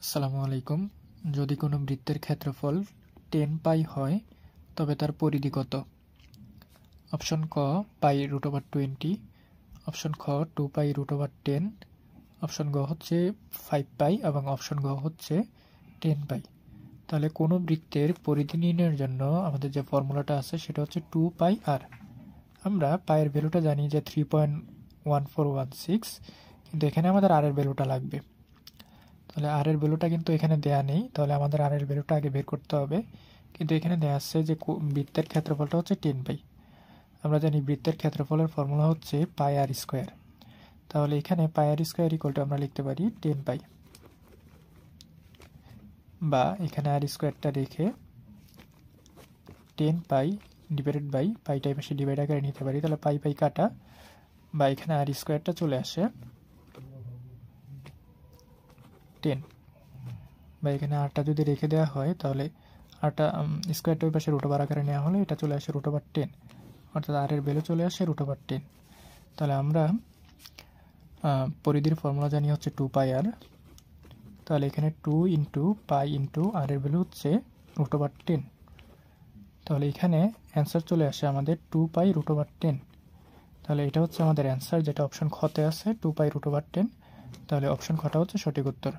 আসসালামু আলাইকুম। যদি কোনো বৃত্তের ক্ষেত্রফল 10 পাই হয় তবে তার পরিধি কত? অপশন ক π√20, অপশন খ 2 π√10, অপশন গ হচ্ছে 5 পাই এবং অপশন গ হচ্ছে 10 পাই। তাহলে কোনো বৃত্তের পরিধি নির্ণয়ের জন্য আমাদের যে ফর্মুলাটা আছে সেটা হচ্ছে 2 পাই আর। আমরা পায়ের ভ্যালুটা জানি যে 3.1416, কিন্তু এখানে আমাদের আর এর ভ্যালুটা লাগবে। তাহলে আর এর ভ্যালুটা কিন্তু এখানে দেয়া নেই, তাহলে আমাদের আর এর ভ্যালুটা আগে বের করতে হবে। কিন্তু এখানে দেয়া আছে যে বৃত্তের ক্ষেত্রফলটা হচ্ছে 10 পাই। আমরা জানি বৃত্তের ক্ষেত্রফলের ফর্মুলা হচ্ছে পাই আর স্কোয়ার। তাহলে এখানে পাই আর স্কোয়ার ইকুয়ালটা আমরা লিখতে পারি 10 পাই, বা এখানে আর স্কোয়ারটা রেখে 10 পাই ডিভাইডেড বাই পাইটা পাশে ডিভাইড আকারে নিতে পারি। তাহলে পাই পাই কাটা, বা এখানে আর স্কোয়ারটা চলে আসে 10, বা এখানে আরটা যদি রেখে দেওয়া হয় তাহলে আরটা স্কোয়ারটা ওই পাশে √10 আকারে নেওয়া হলে এটা চলে আসে √10, অর্থাৎ আর এর ভ্যালু চলে আসে √10। তাহলে আমরা পরিধির ফর্মুলা জানি হচ্ছে 2 পাই আর। তাহলে এখানে 2 ইন্টু পাই ইন্টু আর এর ভ্যালু হচ্ছে √10। তাহলে এখানে অ্যান্সার চলে আসে আমাদের 2 পাই √10। তাহলে এটা হচ্ছে আমাদের অ্যান্সার, যেটা অপশন খতে আছে 2 পাই √10। তাহলে অপশন খটা হচ্ছে সঠিক উত্তর।